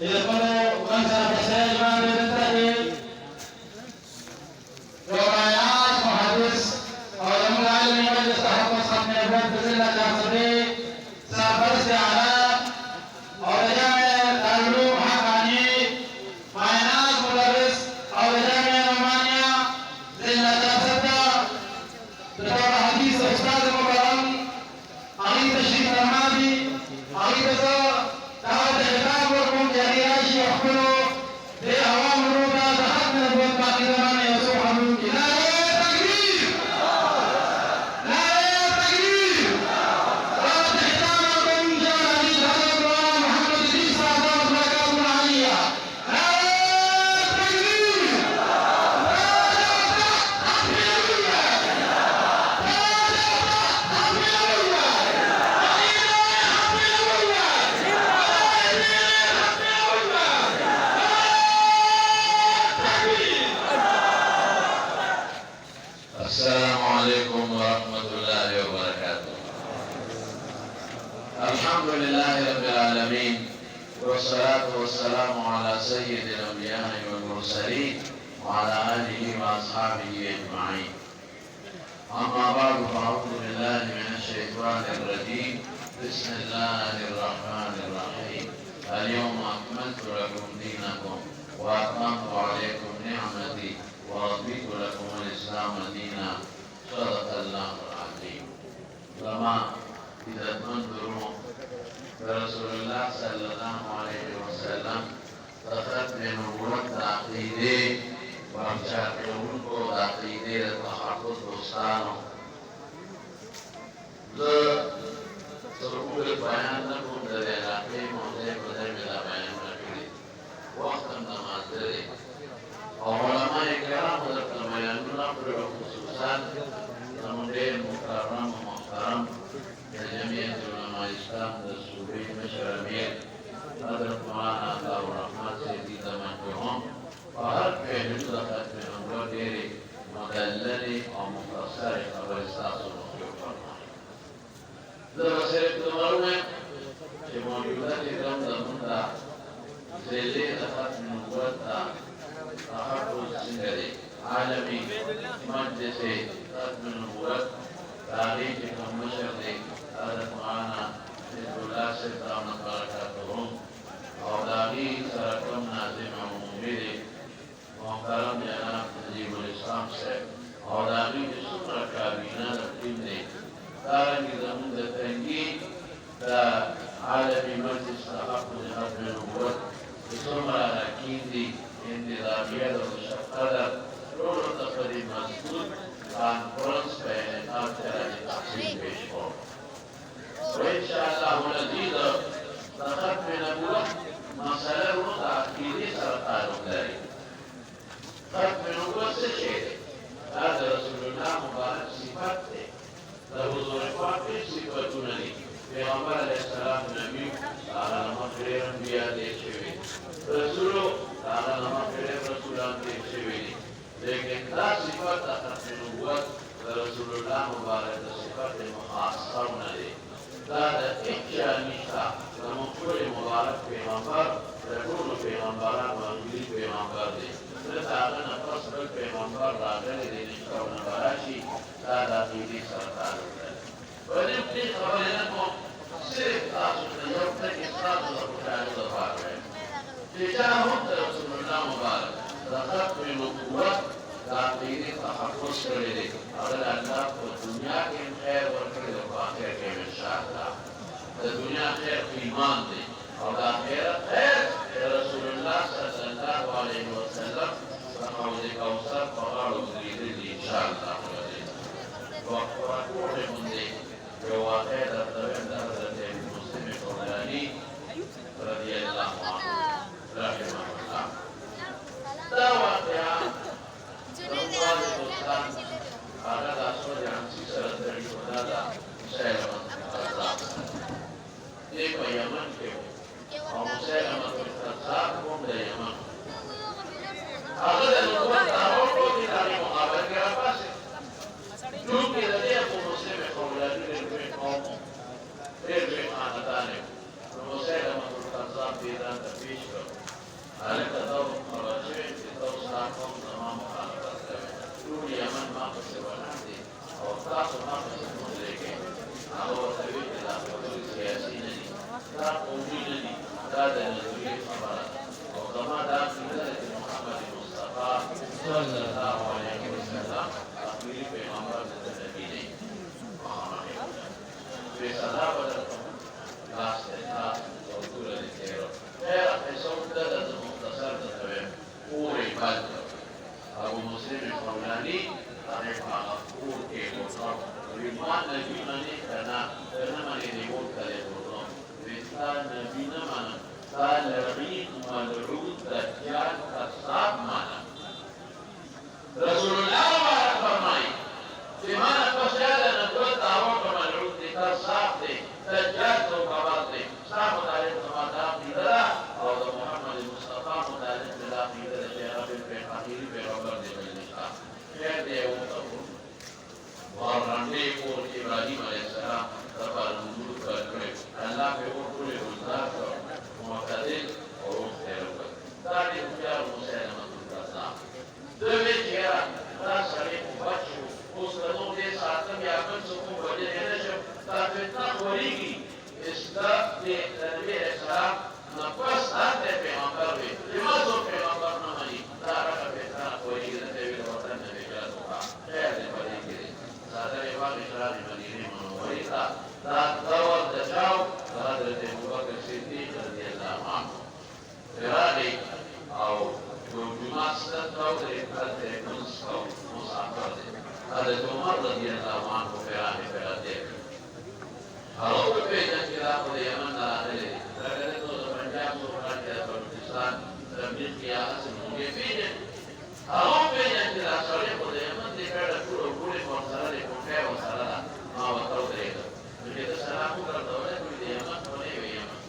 يدخلوا وانسى بسائل ما بينتهي روايات محدث علماء العلم مجلس تحفظ ختم الابواب بزله جاذبي سافرت على علماء العلوم حقاني فاينانس مدرس علماء رومانيا زله جاذبه بطور حديث استاذ مكرم عقيده الشيخ المهدي عقيده دعوة الإمام والقوم جرياش يحكموا بأوامر دخلت من أبواب باقي زمان يسوع حمود لا تكبير لا تكبير وقت ختامكم جاء حديث هذا القرآن محمد إدريس أعظم بركاته العالية لا تكبير السلام عليكم ورحمة الله وبركاته. الحمد لله رب العالمين والصلاة والسلام على سيد الأنبياء والمرسلين وعلى آله وأصحابه أجمعين. أما بعد فأعوذ بالله من الشيطان الرجيم. بسم الله الرحمن الرحيم. اليوم أكملت لكم دينكم وأتممت عليكم نعمتي ورضيت لكم الإسلام دينا. صدق الله العظيم. لما إذا تنظروا برسول الله صلى الله عليه وسلم تخذ بنبوة عقيدة ومشاكلون کو عقیده تحقق دوستانو سرور بیان نکوم در علاقه موضع بدر میرا بیان نکلی وقتا نماز داره علماء کرام در فرمایانونا پر خصوصا زمانده مکرم و محترم جمعیت علماء اسلام در صوبه مشر امیر حضرت مولانا عطا الرحمن سیدی زمان کے ہم وهر پہلو دخلت میں نمبر دیری مدللی اور مختصر خبر استاذ مخلوق فرمائے در صرف دمرو میں کہ موجودہ اکرم دموندا زیلی دخلت میں نمبر تا تحفظ سنگری عالمی مجلس ختم نبوت تاریخ کمشر دے حضرت مولانا حزب اللہ سے دامن برکاتہم اور داغی سرکم ناظم عمومی دے محترم جناب نجیب الاسلام صاحب اور داغی سمرہ کابینہ رفتیم دے دارنگی زمون دا تنگی دا عالمی مجلس تحفظ ختم نبوت سمرہ رکین دی انتظامیہ دا مشقدر رولو تقریب مسئول کانفرنس پہ انعقاد تراجی تقسیم پیش ہو وانشاءاللہ العزیز ختم نبوت مسئلہ رو عقیدے سره تعلق لري ختم نبوت څه شی دی دا د رسول الله مبارک صفات دی د حضور پاک صفاتونه دي پیغمبر علیه السلام نبی هغه مخکې انبیا دي شوي رسول هغه مخکې رسولان دي شوي دي لیکن دا صفات د ختم نبوت د رسول الله مبارک صفات مخاصونه دي دا د اچا نشتا د مخکې مبارک پیغمبر د ټول پیغمبرانو انبیاء پیغمبر دي دا هغه نه پس بل پیغمبر راغلی دی نشته او نه براشي دا د عقیدې سره تعلق لري په دې خبرې نه کوم صرف تاسو ته یو ټکی ستاسو د خوشحالۍ لپاره وایم چې چا هم د رسول الله مبارک د ختم نبوت د عقیدې تحفظ کړی دی هغه د الله په دنیا کې هم خیر ورکړی دی او په آخر کې هم انشاءالله د دنیا خیر په ایمان دی او د آخرت خیر د رسول الله صلی الله علیه وسلم د حوض کوثر په غاړو درېدل دي انشاءالله وقوع باندې یو واقع درته وایم د حضرت مسلم فوراني رضی الله عنه رحمه الله دا واقعه هغه د اسود عنسی سره تړي ودا دا مسلمان دی په یمن کې او مسلمان کتاب کوم د یمن هغه د نبوت دعوه کوي د مقابله کې راپاسه چونکه د دې ابو مسلم خولاني له قوم ډېر خاندان نو مسلمان کتاب دې دا پیش کړ عليك تدور خرجين في توسعكم تمام مخالفة تقول يا من ما قصر ونحدي أو تعطوا ما قصر مدركين أو تبيت إلى حضور سياسيين لا قومينني لا دنزوية خبرات أو كما دام في ذلك محمد المصطفى صلى الله عليه وسلم أخبري في أمراض النبيين في صلابة لا استثناء وطول الكيرو era pessoa da demonstração da também o impacto abu muslim al-Qawlani anefala porque o iman nabi mani karena mani dimut kali itu bisa nabi mana salari malrud dajjal kasab mana Rasulullah berfirman di mana pasal nabi tahu malrud kasab dajjal tu kabar sama dari teman-teman tidak atau Muhammad Mustafa dari dalam tidak ada berpikir berubah di Indonesia. Dia untuk orang Ibrahim alaihissalam dapat menurutkan Allah berfirman Allah Muhammadin orang terbaik. Tadi ujar Musa Rasulullah. Demi dia rasanya baca ustadz dia saat ini akan suku wajah Indonesia tapi tak berigi. Islam di Nabi Islam nafas ada peygamber we limazo peygamber namani tara ka betana koi kita dewi watan nabi kala tuha khair de bari kiri sadare wa Islam madine manwarita ta dawal da jao hadrat Abu Bakr Siddiq radhiyallahu anhu iradi au jumasat tau dari kate musafir hadrat Umar radhiyallahu anhu firani kalau berbeda kira pada Yaman ada lagi. Kadang itu sepanjang surah dia Pakistan dan dia semuanya beda. Kalau beda kira soalnya pada Yaman dia ada puluh masalah di Korea masalah mau tahu itu. Begitu salah aku kalau tahu di Yaman pada Yaman.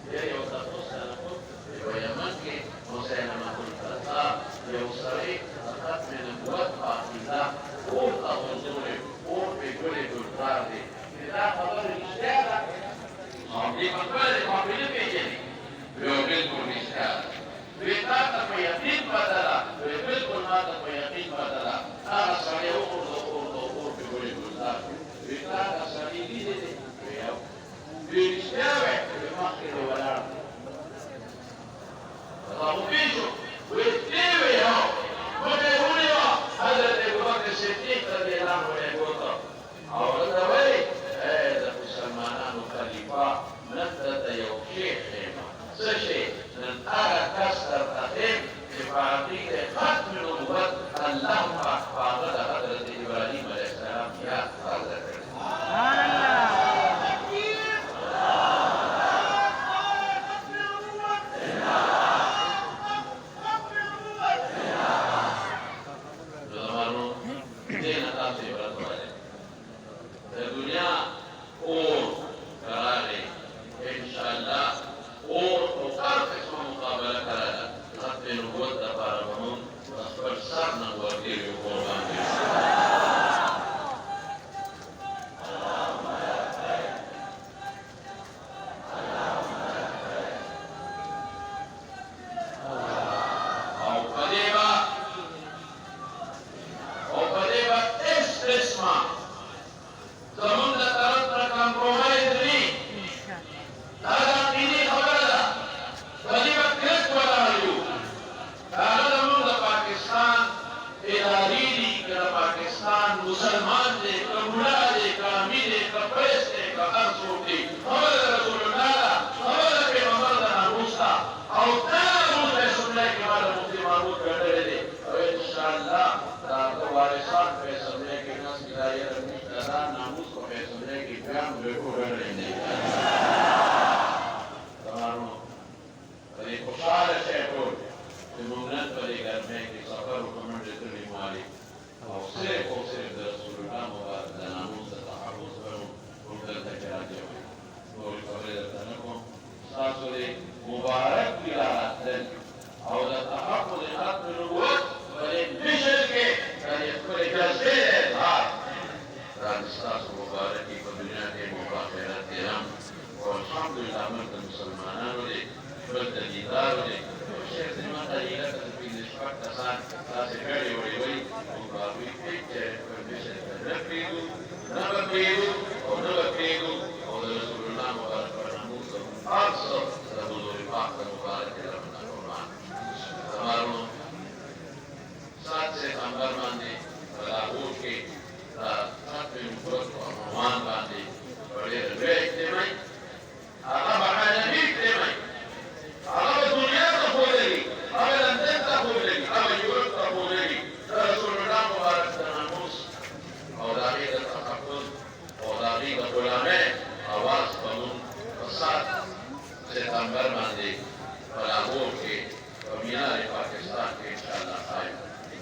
Dia yang tahu salah aku di Yaman ke Musa nama Kulkata yang usai akan membuat akidah tahun dulu bergolek berkali. Kita خبر الإشتاء دي مقبلة قابلة بيجري بيوجدكم الإشتاء بيتاقى فيقين بدلا بيقلكم ماذا فيقين بدلا أنا صحيح أقول بيقول الإشتاء بيتاقى صحيح جديد بالإشتاء بمخير ولا الله بيجو ويتبه يوم مدى يقولي هذا أبو بكر الصديق رضي الله عنه يقول أولا دوي هذا مسلمان خليفة نفذ يوشيخ سشي من أرى كسر أخير بفعقيد ختم نبوة اللهم فاضل حضرة إبراهيم عليه السلام يا حضرة مبارك بلا عدل او تتحقق لختم النبوة وللبشر كي كان يدخل جزء الإظهار رانستاس مباركي فبنياتي مباخرات هم والحمد لله من المسلمان ولي فالتديدار ولي والشيخ maksud dari fakta mubarak dalam Al-Quran. Kemarin saat saya gambar mandi berlaku ke saat membuat pengumuman mandi berlebih temai, apa maknanya ini temai? Apa dunia tak boleh, apa lantai tak boleh, apa jual tak boleh. Rasulullah mubarak dengan mus, awalnya tertakut, awalnya ulama awas bangun pesat September mandi berlaku ke pembina di Pakistan ke Insyaallah saya.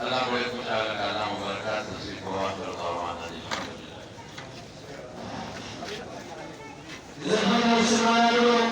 Allah boleh kucarakan Allah memberkati si bawah berkawan alhamdulillah.